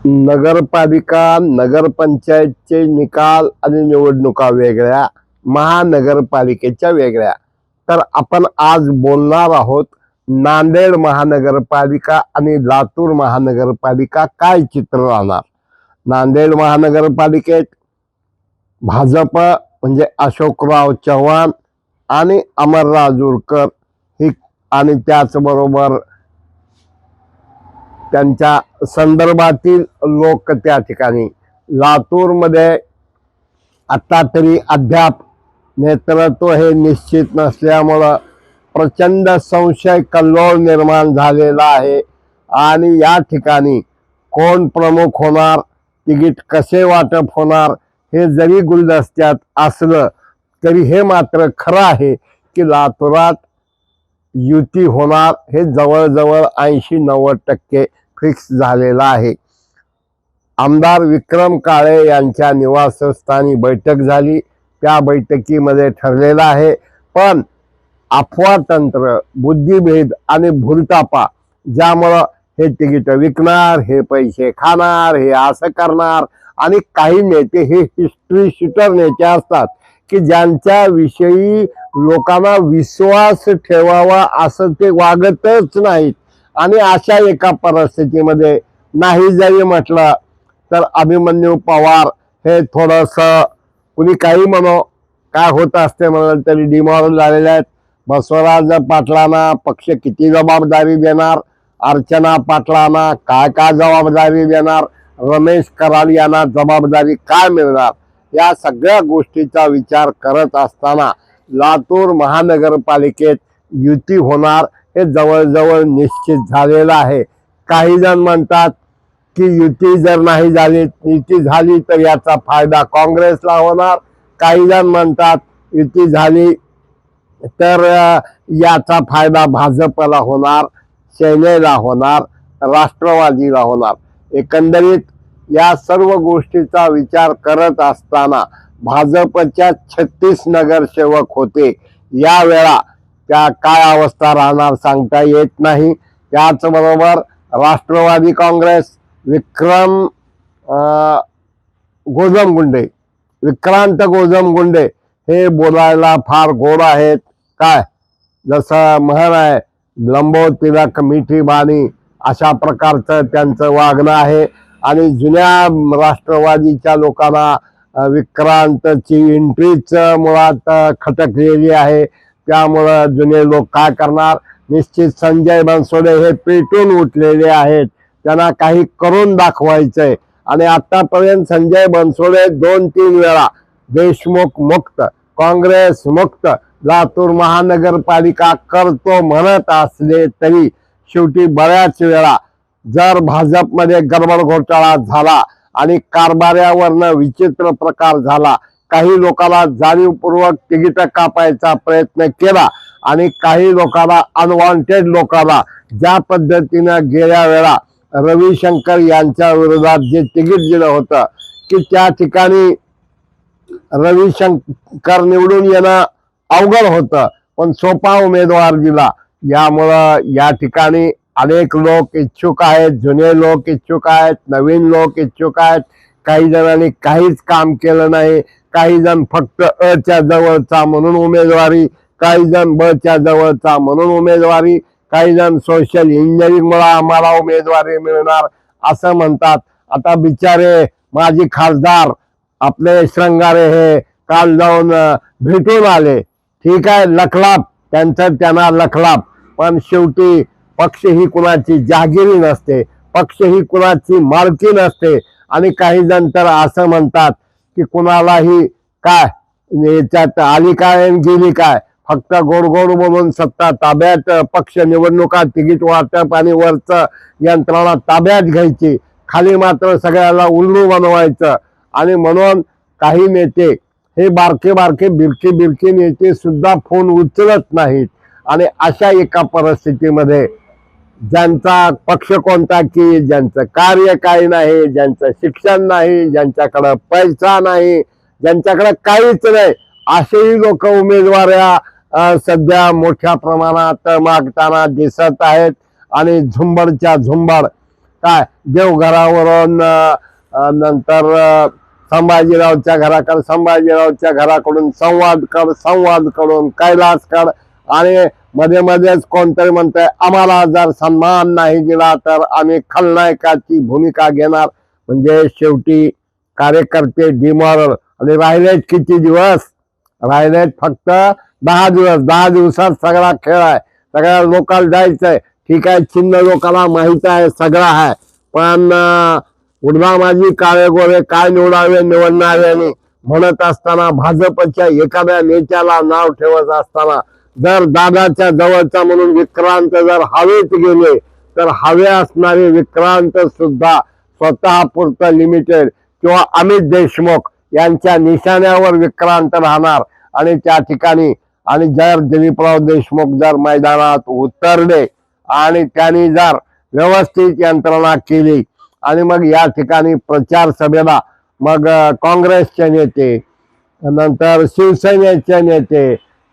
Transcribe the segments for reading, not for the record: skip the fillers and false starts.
नगरपालिका नगरपंचायतचे निकाल आणि निवडणुका वेगळ्या, महानगरपालिकेच्या वेगळ्या. तर आपण आज बोलणार आहोत नांदेड महानगरपालिका आणि लातूर महानगरपालिका काय चित्र राहणार. नांदेड महानगरपालिकेत भाजप म्हणजे अशोकराव चव्हाण आणि अमरराव जुरकर ही आणि त्याचबरोबर त्यांच्या संदर्भातील लोक त्या ठिकाणी. लातूरमध्ये आता तरी अद्याप नेतृत्व हे निश्चित नसल्यामुळं प्रचंड संशय कल्लोळ निर्माण झालेला आहे आणि या ठिकाणी कोण प्रमुख होणार, तिकीट कसे वाटप होणार हे जरी गुलदस्त्यात असलं तरी हे मात्र खरं आहे की लातूरात युती होणार हे जवळजवळ 80-90% फिक्स झालेला आहे. आमदार विक्रम काळे यांच्या निवासस्थानी बैठक झाली. त्या बैठकीमध्ये ठरलेलं आहे, पण अफवा तंत्र, बुद्धिभेद आणि भूलतापा ज्यामुळं हे तिकीट विकणार, हे पैसे खाणार, हे असं करणार. आणि काही नेते हे हिस्ट्री शूटर नेते असतात की ज्यांच्या विषयी लोकांना विश्वास ठेवावा असं ते वागतच नाहीत. आणि अशा एका परिस्थितीमध्ये नाही जरी म्हटलं तर अभिमन्यू पवार हे थोडस कुणी काही म्हणो, काय होत असते म्हणाल तरी डिमॉरल झालेले आहेत. बसवराज पाटलांना पक्ष किती जबाबदारी देणार, अर्चना पाटलांना काय जबाबदारी देणार, रमेश कराड यांना जबाबदारी काय मिळणार, या सगळ्या गोष्टीचा विचार करत असताना लातूर महानगरपालिकेत युती होणार हे जवळजवळ निश्चित झालेलं आहे. काही जण म्हणतात की युती जर नाही झाली, युती झाली तर याचा फायदा काँग्रेसला होणार. काही जण म्हणतात युती झाली तर याचा फायदा भाजपला होणार, सेनेला होणार, राष्ट्रवादीला होणार. एकंदरीत या सर्व गोष्टीचा विचार करत असताना भाजपच्या 36 नगरसेवक होते. यावेळा त्या काय अवस्था राहणार सांगता येत नाही. त्याचबरोबर राष्ट्रवादी काँग्रेस विक्रांत गोजमगुंडे हे बोलायला फार गोड आहेत. काय जसं म्हण आहे, लंबो तिलक मिठी बाणी, अशा प्रकारचं त्यांचं वागणं आहे. आणि जुन्या राष्ट्रवादीच्या लोकांना विक्रांतची एंट्रीच मुळात खटकलेली आहे. त्यामुळं जुने लोक काय करणार, निश्चित संजय बनसोडे हे पेटून उठलेले आहेत, त्यांना काही करून दाखवायचंय. आणि आतापर्यंत संजय बनसोडे 2-3 वेळा देशमुख मुक्त, काँग्रेस मुक्त लातूर महानगरपालिका करतो म्हणत असले तरी शेवटी बऱ्याच वेळा जर भाजपमध्ये गडबड घोटाळा झाला आणि कारभाऱ्यावरनं विचित्र प्रकार झाला, काही लोकांना जाणीवपूर्वक तिकीट कापायचा प्रयत्न केला आणि काही लोकांना, अनवॉन्टेड लोकांना, ज्या पद्धतीनं गेल्या वेळा रविशंकर यांच्या विरोधात जे तिकीट दिलं होतं की त्या ठिकाणी रविशंकर निवडून येणं अवघड होतं, पण सोपा उमेदवार दिला. यामुळं या ठिकाणी अनेक लोक इच्छुक आहेत, जुने लोक इच्छुक आहेत, नवीन लोक इच्छुक आहेत. काही जणांनी काहीच काम केलं नाही, काही जण फक्त अच्या जवळचा म्हणून उमेदवारी, काही जण बच्या जवळचा म्हणून उमेदवारी, काही जण सोशल इंजिनिअरिंगमुळे आम्हाला उमेदवारी मिळणार असं म्हणतात. आता बिचारे माजी खासदार आपले श्रंगारे हे काल जाऊन भेटून आले. ठीक आहे, लखलाप त्यांना लखलाप, पण शेवटी पक्ष ही कुणाची जागिरी नसते, पक्ष ही कुणाची मालकी नसते. आणि काही जण तर असं म्हणतात की कुणालाही काय याच्यात आली काय गेली काय, फक्त गोड गोड बोलून सत्ता ताब्यात, पक्ष निवडणुका, तिकीट वाटप आणि वरचं यंत्रणा ताब्यात घ्यायची, खाली मात्र सगळ्याला उल्लू बनवायचं. आणि म्हणून काही नेते हे बारके बिरके नेते सुद्धा फोन उचलत नाहीत. आणि अशा एका परिस्थितीमध्ये ज्यांचा पक्ष कोणता की, ज्यांचं कार्य काही नाही, ज्यांचं शिक्षण नाही, ज्यांच्याकडं पैसा नाही, ज्यांच्याकडे काहीच नाही, असेही लोक उमेदवाऱ्या सध्या मोठ्या प्रमाणात मागताना दिसत आहेत. आणि झुंबडच्या झुंबड काय देवघरावरून नंतर संभाजीरावच्या घराकडे, संभाजीरावच्या घराकडून संवाद कडून कैलासकड, आणि मध्ये मध्येच कोणतरी म्हणतंय आम्हाला जर सन्मान नाही दिला तर आम्ही खलनायकाची भूमिका घेणार. म्हणजे शेवटी कार्यकर्ते डिमॉरल. आणि राहिलेत किती दिवस? राहिलेत फक्त 10 दिवस. 10 दिवसात सगळा खेळ आहे. सगळ्या लोकांना जायचंय. ठीक आहे, चिन्ह लोकांना माहित आहे, सगळं आहे, पण उडदा माझी काळे गोळे काय निवडावे निवडणारे म्हणत असताना, भाजपच्या एखाद्या नेत्याला नाव ठेवत असताना, जर दादाच्या जवळचा म्हणून विक्रांत जर हवेत गेले तर हवे असणारे विक्रांत सुद्धा स्वतः पुरतं लिमिटेड किंवा अमित देशमुख यांच्या निशाण्यावर विक्रांत राहणार. आणि त्या ठिकाणी आणि जर दिलीपराव देशमुख जर मैदानात उतरले आणि त्यांनी जर व्यवस्थित यंत्रणा केली आणि मग या ठिकाणी प्रचार सभेला मग काँग्रेसचे नेते, नंतर शिवसेनेचे नेते,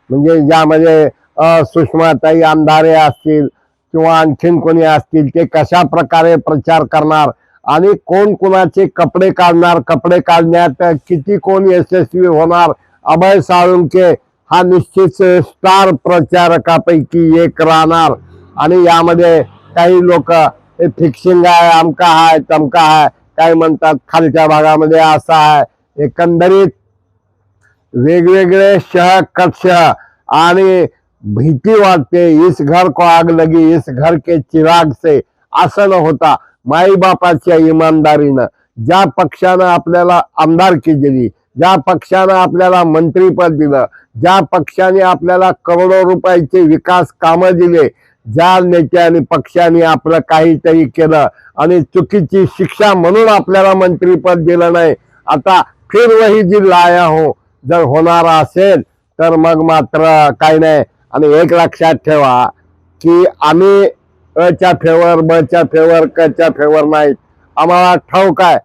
म्हणजे ज्यामध्ये सुषमाताई अंधारे असतील किंवा आणखीन कोणी असतील, ते कशा प्रकारे प्रचार करणार आणि कोण कोणाचे कपडे काढणार, कपडे काढण्यात किती कोण यशस्वी होणार. अभय साळुंखे हा निश्चित स्टार प्रचारकापैकी एक राहणार. आणि यामध्ये काही लोक फिक्सिंग आहे, अमका आहे, तमका आहे, काय म्हणतात खालच्या भागामध्ये असा आहे. एकंदरीत वेगवेगळे शह कक्ष आणि भीती वाटते. इस घर को आग लगी इस घर के चिराग से, असं न होता माई बापाच्या इमानदारीनं ज्या पक्षानं आपल्याला आमदारकी दिली, ज्या पक्षानं आपल्याला मंत्रीपद दिलं, ज्या पक्षाने आपल्याला करोडो रुपयाचे विकास कामं दिले, ज्या नेत्याने पक्षाने आपलं काहीतरी केलं आणि चुकीची शिक्षा म्हणून आपल्याला मंत्रीपद दिलं नाही, आता फिर वही जी लाया हो जर होणार असेल तर मग मात्र काही नाही. आणि एक लक्षात ठेवा की आम्ही अच्या फेवर, बच्या फेवर, कच्या फेवर नाहीत. आम्हाला ठाऊक आहे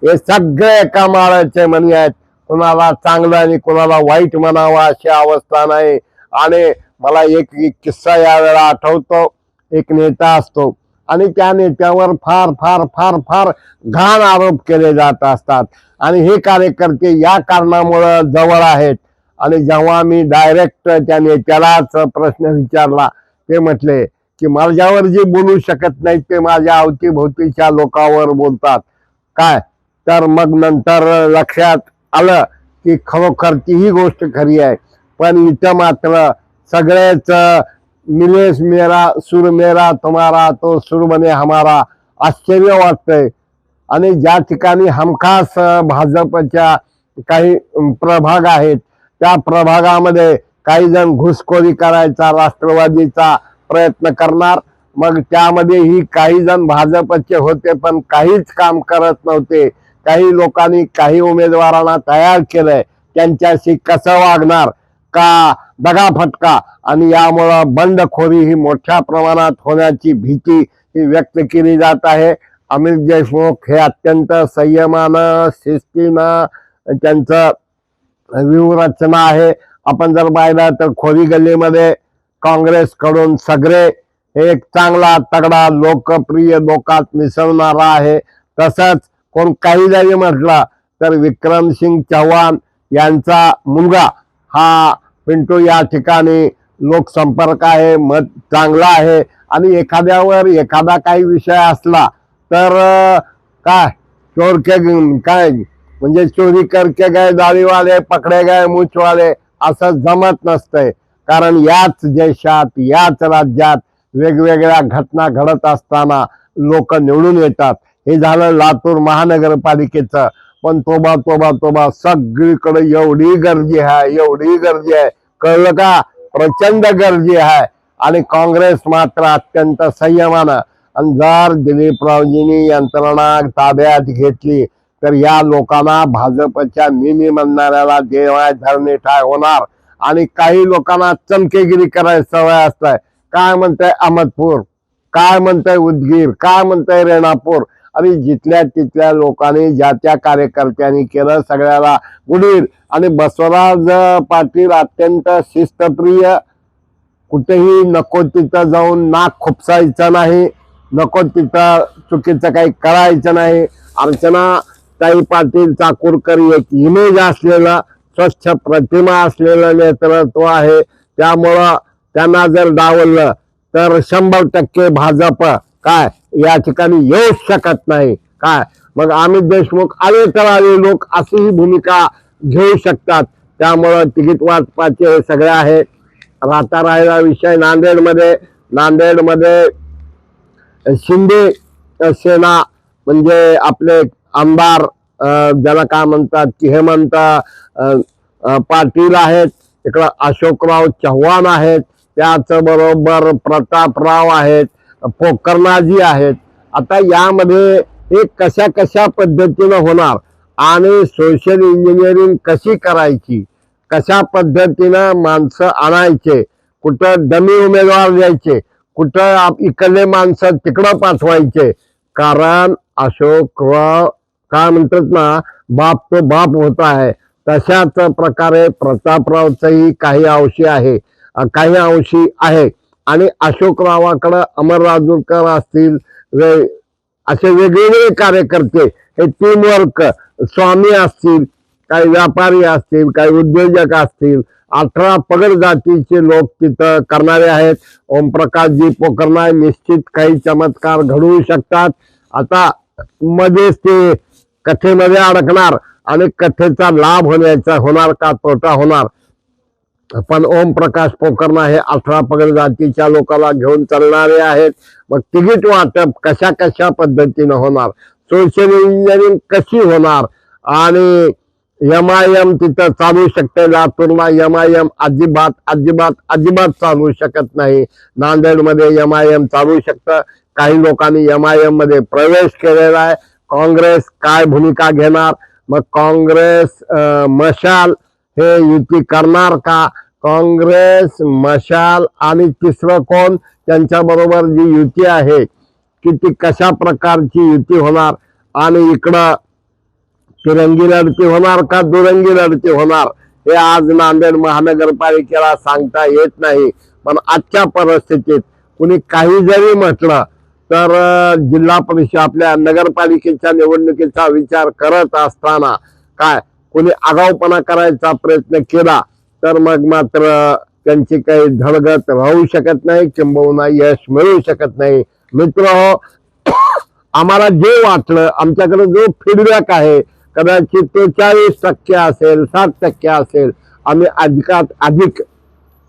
हे सगळे एका माळाचे मणी आहेत. कुणाला चांगलं आणि कुणाला वाईट म्हणावं अशी अवस्था नाही. आणि मला एक किस्सा यावेळेला आठवतो. एक नेता असतो आणि त्या नेत्यावर फार फार फार फार घाण आरोप केले जात असतात आणि हे कार्यकर्ते या कारणामुळे जवळ आहेत. आणि जेव्हा मी डायरेक्ट त्या नेत्यालाच प्रश्न विचारला, ते म्हटले की माझ्यावर जे बोलू शकत नाहीत ते माझ्या अवतीभोवतीच्या लोकांवर बोलतात. काय तर मग नंतर लक्षात आलं की खरोखरची ही गोष्ट खरी आहे. पण इथं मात्र सगळेच मिलेस मेरा सुर मेरा तुम्हारा तो सुर बने हमारा, आश्चर्य वाटतंय. आणि ज्या ठिकाणी हमखास भाजपच्या काही प्रभाग आहेत त्या प्रभागामध्ये काही जण घुसखोरी करायचा राष्ट्रवादीचा प्रयत्न करणार. मग त्यामध्ये ही काही जण भाजपचे होते पण काहीच काम करत नव्हते. काही लोकांनी काही उमेदवारांना तयार केलंय, त्यांच्याशी कसं वागणार का दगाफटका. आणि यामुळं बंडखोरी ही मोठ्या प्रमाणात होण्याची भीती ही व्यक्त केली जात आहे. अमित देशमुख हे अत्यंत संयमानं शिस्तीनं त्यांचं व्यूहरचना आहे. आपण जर पाहिलं तर खोरी गल्लीमध्ये काँग्रेसकडून सगळे एक चांगला तगडा लोकप्रिय लोकात मिसळणारा आहे. तसंच कोण काही जरी म्हटलं तर विक्रमसिंग चव्हाण यांचा मुलगा हा पिंटू या ठिकाणी लोकसंपर्क आहे, मत चांगला आहे. आणि एखाद्यावर एखादा काही विषय असला तर काय चोर के काय म्हणजे चोरी करके गए दाढीवाले पकडे गए मूछवाले असं जमत नसतंय. कारण याच देशात याच राज्यात वेगवेगळ्या घटना घडत असताना लोक निवडून येतात. हे झालं लातूर महानगरपालिकेचं. पण तोबा तोबा तोबा सगळीकडे एवढी गर्दी आहे, एवढी गर्दी आहे, कळलं का? प्रचंड गर्दी आहे. आणि काँग्रेस मात्र अत्यंत संयमानं. आणि जर दिलीपरावजींनी यंत्रणा ताब्यात घेतली तर या लोकांना भाजपच्या मिमी म्हणणाऱ्याला देवाय धरणे ठाय होणार. आणि काही लोकांना चमकेगिरी करायची सवय असते. काय म्हणताय अहमदपूर, काय म्हणताय उदगीर, काय म्हणताय रेणापूर. आणि जिथल्या तिथल्या लोकांनी ज्या त्या कार्यकर्त्यांनी केलं सगळ्याला गुडीर. आणि बसवराज पाटील अत्यंत शिस्तप्रिय, कुठेही नको तिथं जाऊन नाक खुपसायचं नाही. नको तिथं चुकीचं काही करायचं नाही. अर्चना ताई पाटील चाकूरकर एक इमेज असलेलं स्वच्छ प्रतिमा असलेलं नेतृत्व आहे. त्यामुळं त्यांना जर डावललं तर 100% भाजप काय या ठिकाणी येऊच शकत नाही. काय मग अमित देशमुख आले तर आले लोक अशी ही भूमिका घेऊ शकतात. त्यामुळं तिकीट वाटपाचे हे सगळे आहे. राहता राहिला विषय नांदेडमध्ये शिंदे सेना म्हणजे आपले आमदार ज्याला काय म्हणतात की हेमंत पाटील आहेत, इकडं अशोकराव चव्हाण आहेत, त्याच बरोबर प्रतापराव आहेत, पोकरनाजी आहेत. आता यामध्ये हे कशा कशा पद्धतीनं होणार आणि सोशल इंजिनिअरिंग कशी करायची, कशा पद्धतीनं माणसं आणायचे, कुठं डमी उमेदवार द्यायचे, कुठं इकडले माणसं तिकडं पाठवायचे. कारण अशोकराव काय म्हणतात ना, बाप तो बाप होता है, तशाच प्रकारे प्रतापरावचंही काही अंशी आहे. आणि अशोकरावाकडं अमर राजूरकर असतील, असे वेगवेगळे कार्यकर्ते हे टीमवर्क स्वामी असतील, काही व्यापारी असतील, काही उद्योजक असतील, 18 पगड जातीचे लोक तिथं करणारे आहेत. ओमप्रकाशजी पोकरनाय निश्चित काही चमत्कार घडवू शकतात. आता मध्येच ते कथेमध्ये अडकणार आणि कथेचा लाभ होणार का तोटा होणार. पण ओमप्रकाश पोकरनाय हे 18 पगड जातीच्या लोकांना घेऊन चालणारे आहेत. मग तिकीट वाटप कशा कशा पद्धतीनं होणार, सोशल इंजिनिअरिंग कशी होणार, आणि MIM तिथं चालू शकते. लातूरला MIM अजिबात चालू शकत नाही. नांदेडमध्ये MIM चालू शकतं. काही लोकांनी MIM मध्ये प्रवेश केलेला आहे. काँग्रेस काय भूमिका घेणार, मग काँग्रेस मशाल हे युती करणार का, काँग्रेस मशाल आणि तिसरं कोण त्यांच्या बरोबर जी युती आहे की ती कशा प्रकारची युती होणार, आणि इकडं तिरंगी लढती होणार का दुरंगी लढती होणार हे आज नांदेड महानगरपालिकेला सांगता येत नाही. पण आजच्या परिस्थितीत कुणी काही जरी म्हटलं तर जिल्हा परिषद आपल्या नगरपालिकेच्या निवडणुकीचा विचार करत असताना काय कुणी आगाऊपणा करायचा प्रयत्न केला तर मग मात्र त्यांची काही धडगत राहू शकत नाही, किंबहुना यश मिळू शकत नाही. मित्र आम्हाला जे वाटलं, आमच्याकडे जो फीडबॅक आहे कदाचित तो 40% असेल, 60% असेल, आम्ही अधिक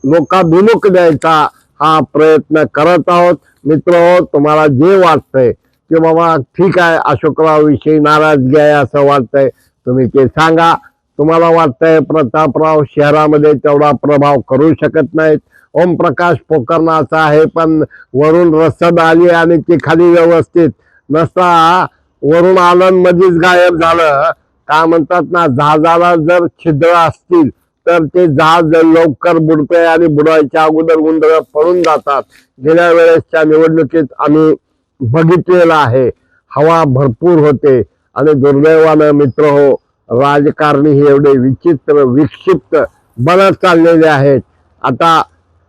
लोकाभिमुख द्यायचा हा प्रयत्न करत आहोत. मित्र तुम्हाला जे वाटतंय की बाबा ठीक आहे अशोकराव विषयी नाराजगी आहे असं वाटतंय, तुम्ही ते सांगा. तुम्हाला वाटतंय प्रतापराव शहरामध्ये तेवढा प्रभाव करू शकत नाहीत, ओमप्रकाश पोकरनाचा आहे, पण वरून रसद आली आणि ती खाली व्यवस्थित नसता वरून आलं मध्येच गायब झालं. काय म्हणतात ना, जहाजाला जर छिद्र असतील तर ते जहाज लवकर बुडते आणि बुडायच्या अगोदर उंदरं पळून जातात. गेल्या वेळेसच्या निवडणुकीत आम्ही बघितलेलं आहे, हवा भरपूर होते आणि दुर्दैवानं मित्र राजकारणी हे एवढे विचित्र विक्षिप्त बनत चाललेले आहेत. आता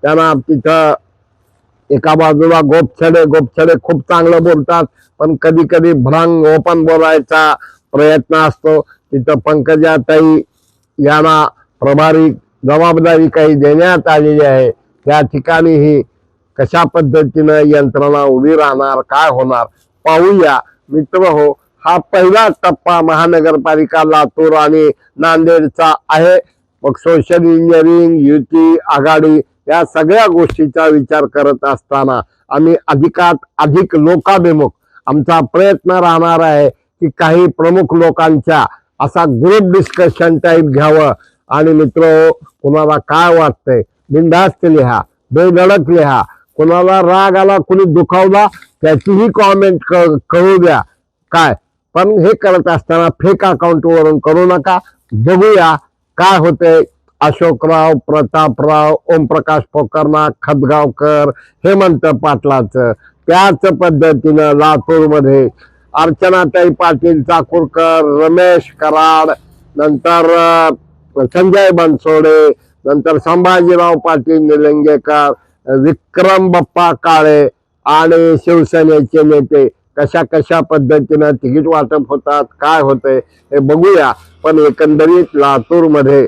त्यांना तिथं एका बाजूला गोपछडे खूप चांगलं बोलतात, पण कधी कधी भ्रांग ओपन बोलायचा प्रयत्न असतो. तिथं पंकजाताई यांना प्रभारी जबाबदारी काही देण्यात आलेली आहे. त्या ठिकाणीही कशा पद्धतीनं यंत्रणा उभी राहणार, काय होणार पाहूया. मित्र हा पहिला टप्पा महानगरपालिका लातूर आणि नांदेडचा आहे. मग सोशल इंजिनिअरिंग, युती, आघाडी या सगळ्या गोष्टीचा विचार करत असताना आम्ही अधिक लोकाभिमुख आमचा प्रयत्न राहणार आहे की काही प्रमुख लोकांच्या असा ग्रुप डिस्कशन टाईप घ्यावं. आणि मित्र कुणाला काय वाटतंय बिनधास्त लिहा, बेधडक लिहा. कुणाला राग आला, कुणी दुखावला त्याचीही कॉमेंट करू द्या. काय पण हे करत असताना फेक अकाउंट वरून करू नका. बघूया काय होतंय. अशोकराव, प्रतापराव, ओमप्रकाश पोकरनाय, खतगावकर, हेमंत पाटलाचं त्याच पद्धतीनं लातूरमध्ये अर्चनाताई पाटील चाकूरकर, रमेश कराड, नंतर संजय बनसोडे, नंतर संभाजीराव पाटील निलंगेकर, विक्रम बाप्पा काळे आणि शिवसेनेचे नेते कशा कशा पद्धतीनं तिकीट वाटप होतात, काय होतंय हे बघूया. पण एकंदरीत लातूरमध्ये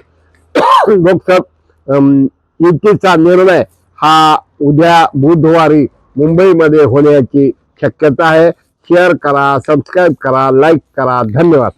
लोकसभा युतीचा निर्णय हा उद्या बुधवारी मुंबईमध्ये होण्याची शक्यता आहे. शेअर करा, सबस्क्राईब करा, लाईक करा. धन्यवाद.